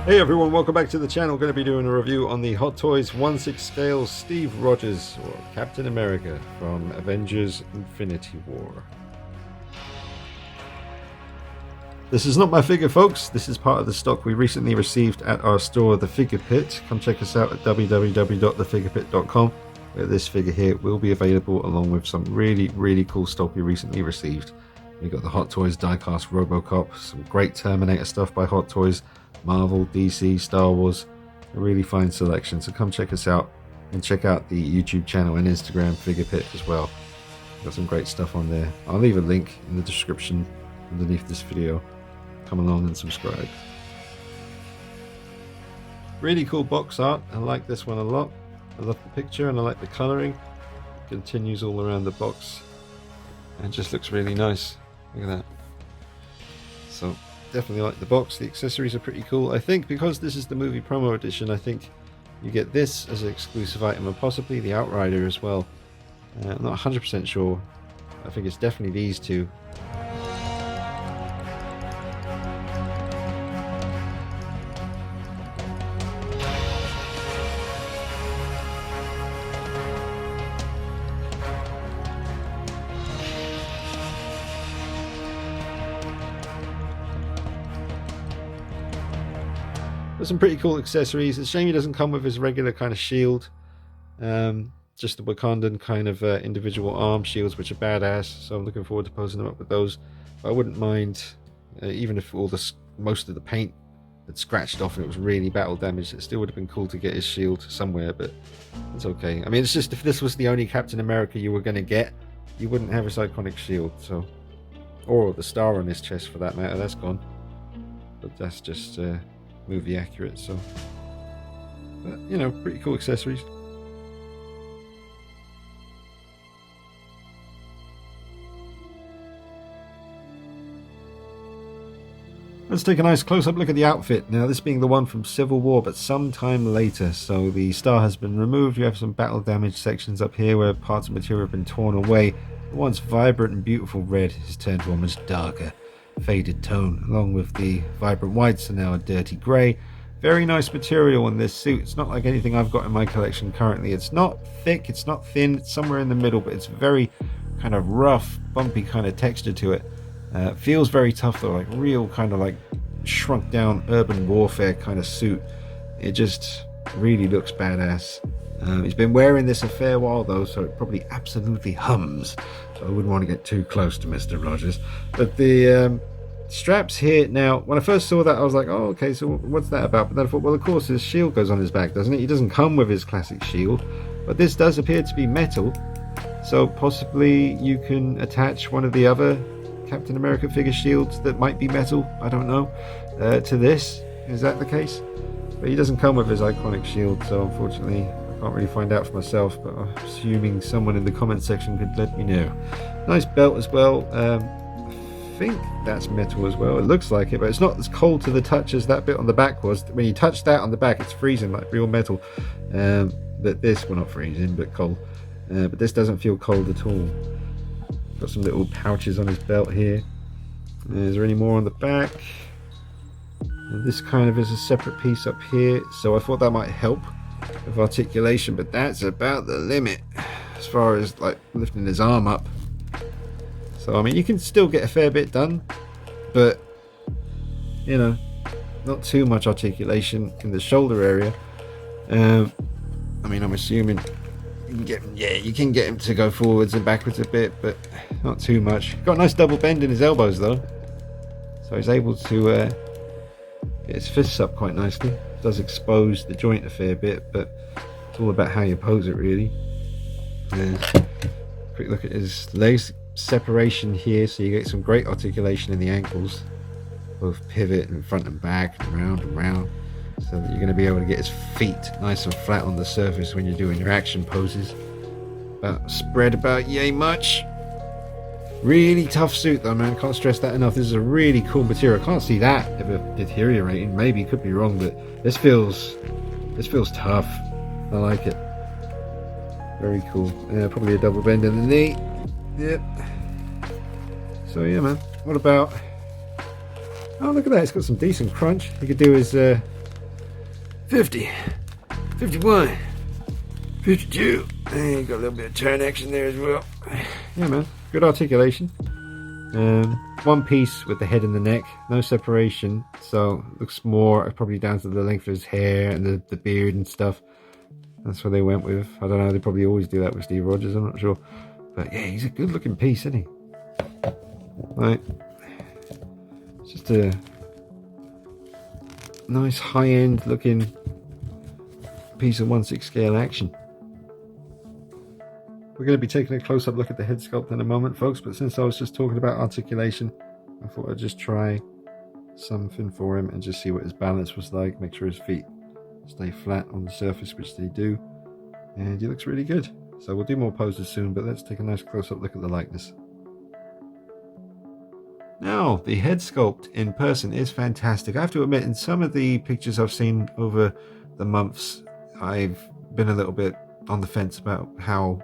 Hey everyone, welcome back to the channel. Going to be doing a review on the Hot Toys 1/6 scale Steve Rogers, or Captain America from Avengers Infinity War. This is not my figure, folks. This is part of the stock we recently received at our store, The Figure Pit. Come check us out at www.thefigurepit.com, where this figure here will be available along with some really cool stock we recently received. We got the Hot Toys diecast Robocop, some great Terminator stuff by Hot Toys, Marvel, DC, Star Wars, a really fine selection. So come check us out and check out the YouTube channel and Instagram Figure Pit as well. Got some great stuff on there. I'll leave a link in the description underneath this video. Come along and subscribe. Really cool box art. I like this one a lot. I love the picture and I like the coloring. It continues all around the box and just looks really nice. Look at that. So definitely like the box. The accessories are pretty cool. I think because this is the movie promo edition, I think you get this as an exclusive item and possibly the Outrider as well. I'm not 100% sure. I think it's definitely these two. There's some pretty cool accessories. It's a shame he doesn't come with his regular kind of shield. Just the Wakandan kind of individual arm shields, which are badass. So I'm looking forward to posing them up with those. But I wouldn't mind, even if most of the paint had scratched off and it was really battle damaged, it still would have been cool to get his shield somewhere. But it's okay. I mean, it's just if this was the only Captain America you were going to get, you wouldn't have his iconic shield. So, or the star on his chest for that matter. That's gone. But that's just movie accurate, so but, you know, pretty cool accessories. Let's take a nice close-up look at the outfit. Now, this being the one from Civil War, but sometime later. So the star has been removed. You have some battle damage sections up here where parts of material have been torn away. The once vibrant and beautiful red has turned to almost darker, faded tone, along with the vibrant whites are now a dirty grey. Very nice material on this suit. It's not like anything I've got in my collection currently. It's not thick, it's not thin, it's somewhere in the middle, but it's very kind of rough, bumpy kind of texture to it. Feels very tough though, like real kind of like shrunk down urban warfare kind of suit. It just really looks badass. He's been wearing this a fair while though, so it probably absolutely hums. So I wouldn't want to get too close to Mr. Rogers. But the straps here, now when I first saw that I was like, oh okay, so what's that about? But then I thought, well of course his shield goes on his back, doesn't it? He doesn't come with his classic shield, but this does appear to be metal, so possibly you can attach one of the other Captain America figure shields that might be metal, I don't know, to this. Is that the case? But he doesn't come with his iconic shield, so unfortunately I can't really find out for myself, but I'm assuming someone in the comment section could let me know. Nice belt as well. I think that's metal as well. It looks like it, but it's not as cold to the touch as that bit on the back was. When you touch that on the back, it's freezing like real metal. But this, well, not freezing, but cold. But this doesn't feel cold at all. Got some little pouches on his belt here. Is there any more on the back? And this kind of is a separate piece up here, so I thought that might help with articulation, but that's about the limit as far as like lifting his arm up. So I mean, you can still get a fair bit done, but you know, not too much articulation in the shoulder area. I mean, I'm assuming you can get him, yeah, you can get him to go forwards and backwards a bit, but not too much. Got a nice double bend in his elbows though, so he's able to get his fists up quite nicely. Does expose the joint a fair bit, but it's all about how you pose it really. Quick look at his legs separation here, so you get some great articulation in the ankles, both pivot and front and back and round, so that you're going to be able to get his feet nice and flat on the surface when you're doing your action poses. Spread about yay much. Really tough suit though, man. Can't stress that enough. This is a really cool material. I can't see that ever deteriorating. Maybe, could be wrong, but this feels tough. I like it. Very cool. Probably a double bend in the knee. Yep. So yeah, man. What about? Oh, look at that. It's got some decent crunch. You could do his 50, 51, 52. And got a little bit of turn action there as well. Yeah, man, good articulation. One piece with the head and the neck, no separation, so looks more probably down to the length of his hair and the beard and stuff. That's what they went with. I don't know, they probably always do that with Steve Rogers, I'm not sure. But yeah, he's a good looking piece, isn't he? Right. It's just a nice high end looking piece of 1/6 scale action. We're going to be taking a close-up look at the head sculpt in a moment, folks, but since I was just talking about articulation, I thought I'd just try something for him and just see what his balance was like, make sure his feet stay flat on the surface, which they do, and he looks really good. So we'll do more poses soon, but let's take a nice close-up look at the likeness. Now, the head sculpt in person is fantastic. I have to admit, in some of the pictures I've seen over the months, I've been a little bit on the fence about how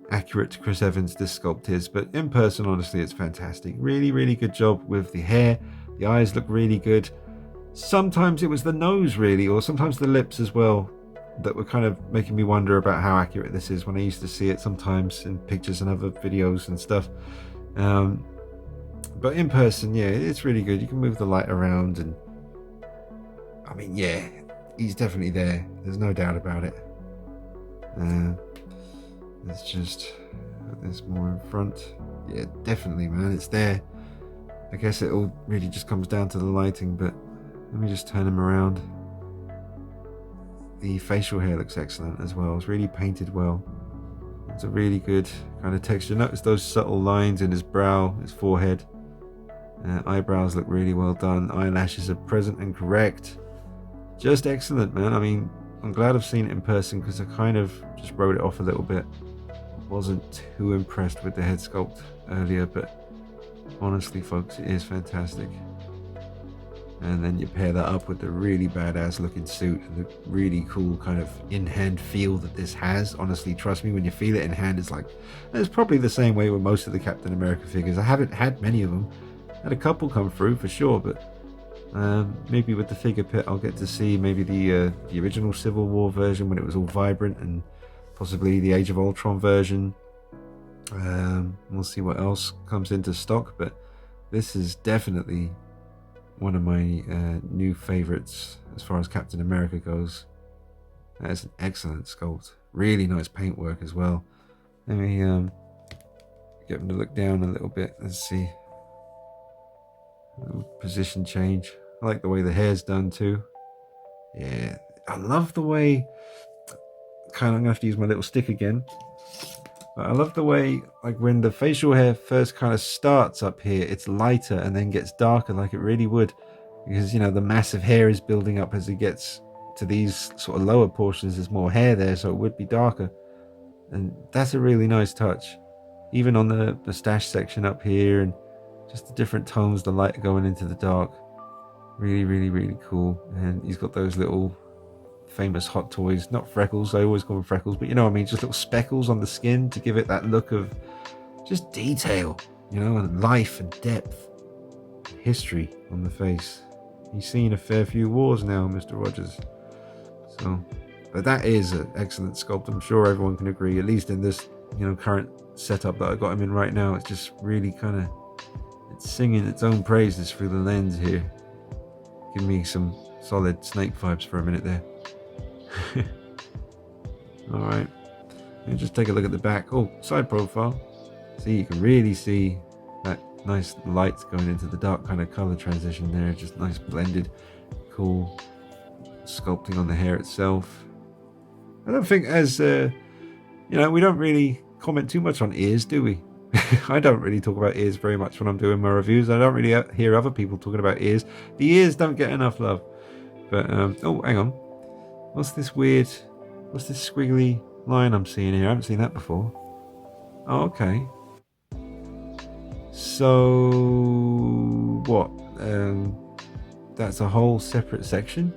accurate Chris Evans this sculpt is, but in person, honestly, it's fantastic. Really, really good job with the hair. The eyes look really good. Sometimes it was the nose, really, or sometimes the lips as well, that were kind of making me wonder about how accurate this is when I used to see it sometimes in pictures and other videos and stuff. But in person, yeah, it's really good. You can move the light around, and I mean, yeah, he's definitely there. There's no doubt about it. Let's just put this more in front. Yeah, definitely, man, it's there. I guess it all really just comes down to the lighting, but let me just turn him around. The facial hair looks excellent as well. It's really painted well. It's a really good kind of texture. Notice those subtle lines in his brow, his forehead. Eyebrows look really well done. Eyelashes are present and correct. Just excellent, man. I mean, I'm glad I've seen it in person because I kind of just wrote it off a little bit. Wasn't too impressed with the head sculpt earlier, but honestly, folks, it is fantastic. And then you pair that up with the really badass looking suit and the really cool kind of in-hand feel that this has. Honestly, trust me, when you feel it in hand, it's probably the same way with most of the Captain America figures. I haven't had many of them. Had a couple come through for sure, but maybe with the figure pit I'll get to see maybe the original Civil War version when it was all vibrant, and possibly the Age of Ultron version. We'll see what else comes into stock, but this is definitely one of my new favorites as far as Captain America goes. That is an excellent sculpt. Really nice paintwork as well. Let me get him to look down a little bit. Let's see. A little position change. I like the way the hair's done too. Yeah, I love the way, I'm gonna have to use my little stick again. But I love the way, like when the facial hair first kind of starts up here, it's lighter and then gets darker like it really would. Because, you know, the massive hair is building up as it gets to these sort of lower portions. There's more hair there, so it would be darker. And that's a really nice touch. Even on the stash section up here, and just the different tones, the light going into the dark. Really, really, really cool. And he's got those little famous Hot Toys, not freckles, I always call them freckles, but you know what I mean, just little speckles on the skin to give it that look of just detail, you know, and life and depth, history on the face. He's seen a fair few wars now, Mr. Rogers. So, but that is an excellent sculpt. I'm sure everyone can agree, at least in this, you know, current setup that I got him in right now. It's just really kind of, it's singing its own praises through the lens here. Give me some solid Snake vibes for a minute there. Alright, just take a look at the back. Oh, side profile. See, you can really see that nice light going into the dark kind of color transition there. Just nice blended, cool sculpting on the hair itself. I don't think you know, we don't really comment too much on ears, do we? I don't really talk about ears very much when I'm doing my reviews. I don't really hear other people talking about ears. The ears don't get enough love. But, oh, hang on. What's this squiggly line I'm seeing here? I haven't seen that before. Oh, okay. So, what? That's a whole separate section?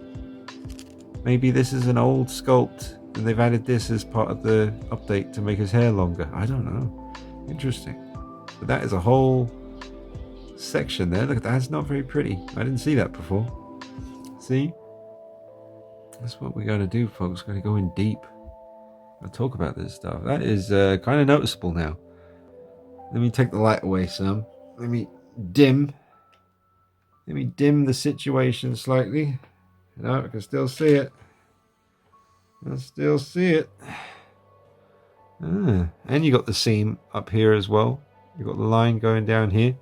Maybe this is an old sculpt and they've added this as part of the update to make his hair longer. I don't know. Interesting. But that is a whole section there. Look at that. It's not very pretty. I didn't see that before. See? That's what we got to do, folks. Got to go in deep. I'll talk about this stuff. That is kind of noticeable now. Let me take the light away some. Let me dim the situation slightly. No, I can still see it. I still see it. And you got the seam up here as well. You got the line going down here.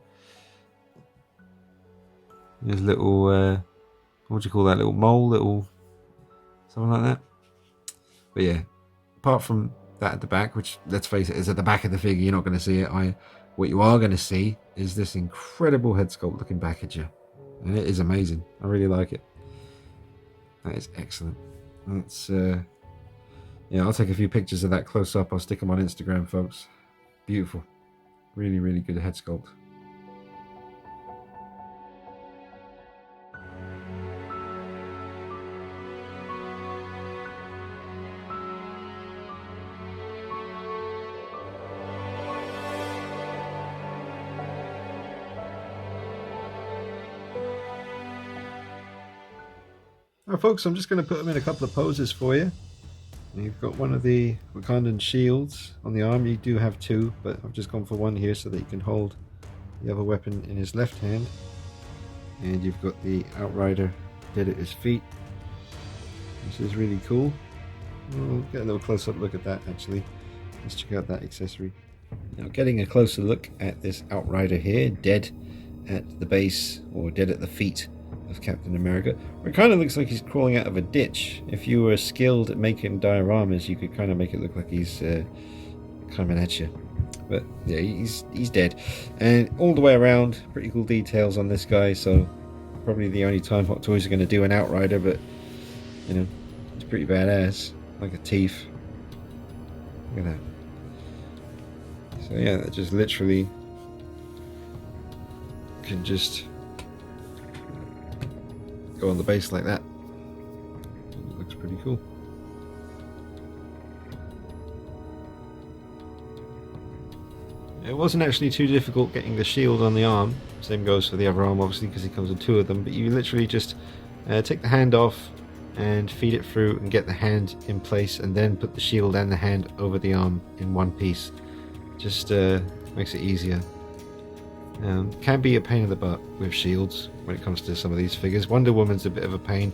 There's a little, what do you call that? Little mole, little something like that. But yeah, apart from that at the back, which let's face it is at the back of the figure, you're not going to see it. What you are going to see is this incredible head sculpt looking back at you, and it is amazing. I really like it. That is excellent. It's yeah, I'll take a few pictures of that close up. I'll stick them on Instagram, folks. Beautiful, really, really good head sculpt. Alright folks, I'm just going to put them in a couple of poses for you. You've got one of the Wakandan shields on the arm. You do have two, but I've just gone for one here so that you can hold the other weapon in his left hand. And you've got the Outrider dead at his feet, which is really cool. We'll get a little close-up look at that actually. Let's check out that accessory. Now getting a closer look at this Outrider here, dead at the base, or dead at the feet of Captain America. It kind of looks like he's crawling out of a ditch. If you were skilled at making dioramas, you could kind of make it look like he's coming at you. But yeah, he's dead. And all the way around, pretty cool details on this guy. So probably the only time Hot Toys are going to do an Outrider, but you know, it's pretty badass, like a teeth. Look at that. So yeah, that just literally can just go on the base like that. It looks pretty cool. It wasn't actually too difficult getting the shield on the arm. Same goes for the other arm, obviously, because he comes with two of them. But you literally just take the hand off and feed it through and get the hand in place, and then put the shield and the hand over the arm in one piece. Just makes it easier. Can be a pain in the butt with shields when it comes to some of these figures. Wonder Woman's a bit of a pain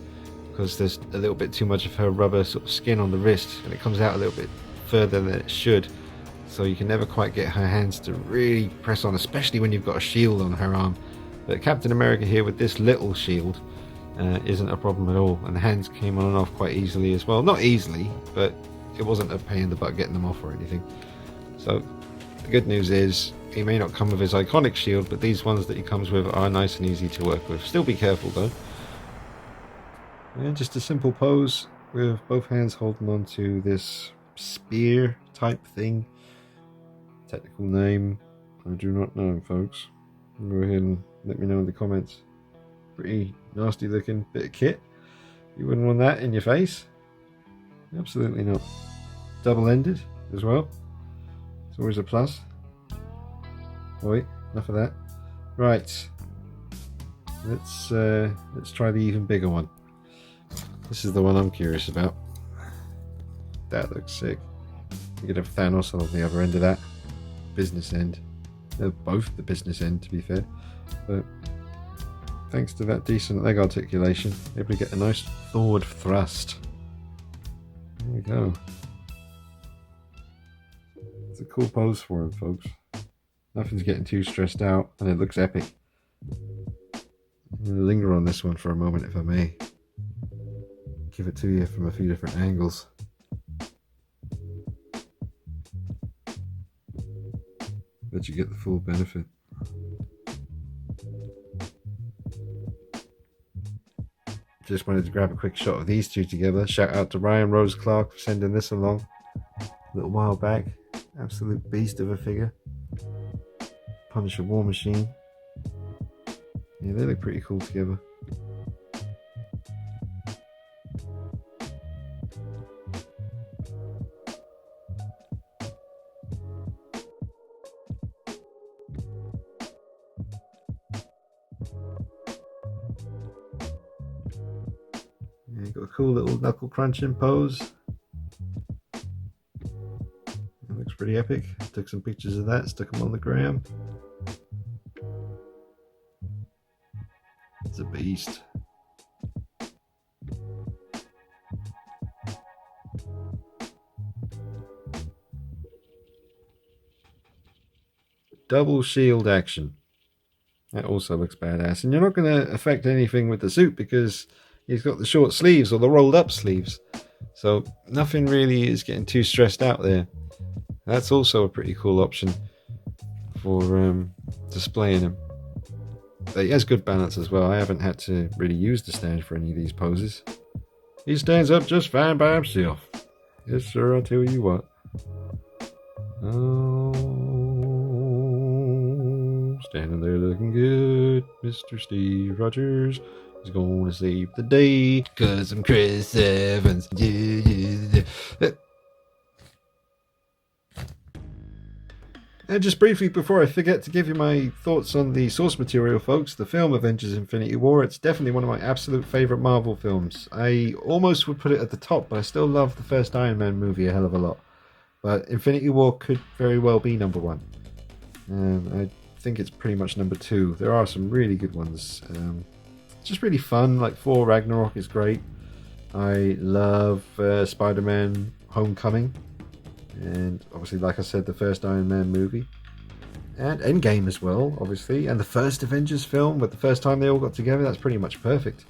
because there's a little bit too much of her rubber sort of skin on the wrist, and it comes out a little bit further than it should, so you can never quite get her hands to really press on, especially when you've got a shield on her arm. But Captain America here with this little shield isn't a problem at all, and the hands came on and off quite easily as well. Not easily, but it wasn't a pain in the butt getting them off or anything. So the good news is he may not come with his iconic shield, but these ones that he comes with are nice and easy to work with. Still be careful though. And just a simple pose with both hands holding on to this spear type thing. Technical name, I do not know, folks. Go ahead and let me know in the comments. Pretty nasty looking bit of kit. You wouldn't want that in your face. Absolutely not. Double-ended as well. It's always a plus. Wait, enough of that. Right, let's try the even bigger one. This is the one I'm curious about. That looks sick. You could have Thanos on the other end of that. Business end. They're both the business end, to be fair. But thanks to that decent leg articulation, able to get a nice forward thrust. There we go. It's a cool pose for him, folks. Nothing's getting too stressed out, and it looks epic. I'm going to linger on this one for a moment, if I may. Give it to you from a few different angles. Let you get the full benefit. Just wanted to grab a quick shot of these two together. Shout out to Ryan Rose Clark for sending this along a little while back. Absolute beast of a figure. Punisher War Machine. Yeah, they look pretty cool together. Yeah, got a cool little knuckle crunching pose. It looks pretty epic. Took some pictures of that, stuck them on the gram. It's a beast. Double shield action. That also looks badass. And you're not going to affect anything with the suit because he's got the short sleeves or the rolled up sleeves. So nothing really is getting too stressed out there. That's also a pretty cool option for displaying him. But he has good balance as well. I haven't had to really use the stand for any of these poses. He stands up just fine by himself. Yes, sir, I'll tell you what. Oh, standing there looking good. Mr. Steve Rogers is going to save the day. 'Cause I'm Chris Evans. And just briefly before I forget to give you my thoughts on the source material, folks, the film Avengers Infinity War, it's definitely one of my absolute favourite Marvel films. I almost would put it at the top, but I still love the first Iron Man movie a hell of a lot. But Infinity War could very well be number one. I think it's pretty much number two. There are some really good ones. It's just really fun, like Thor Ragnarok is great. I love Spider-Man Homecoming. And obviously, like I said, the first Iron Man movie. And Endgame as well, obviously. And the first Avengers film, but the first time they all got together, that's pretty much perfect.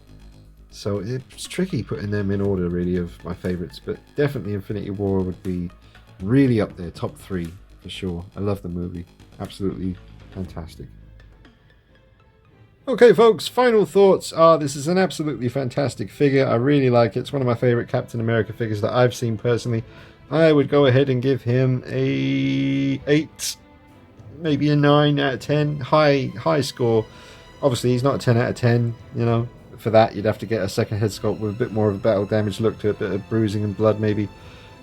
So it's tricky putting them in order, really, of my favourites. But definitely Infinity War would be really up there, top 3, for sure. I love the movie. Absolutely fantastic. Okay, folks, final thoughts are this is an absolutely fantastic figure. I really like it. It's one of my favourite Captain America figures that I've seen personally. I would go ahead and give him a 8, maybe a 9 out of 10. High score. Obviously, he's not a 10 out of 10, you know. For that, you'd have to get a second head sculpt with a bit more of a battle damage look to it, a bit of bruising and blood, maybe.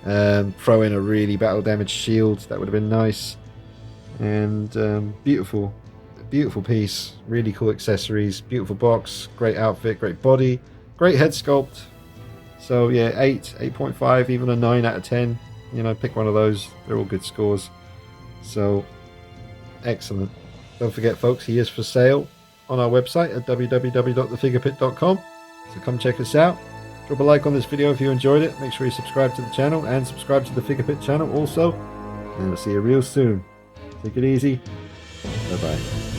Throw in a really battle damage shield. That would have been nice. And beautiful piece. Really cool accessories. Beautiful box. Great outfit. Great body. Great head sculpt. So yeah, 8, 8.5, even a 9 out of 10. You know, pick one of those. They're all good scores. So, excellent. Don't forget, folks, he is for sale on our website at www.thefigurePit.com. So come check us out. Drop a like on this video if you enjoyed it. Make sure you subscribe to the channel and subscribe to the Figure Pit channel also. And we'll see you real soon. Take it easy. Bye-bye.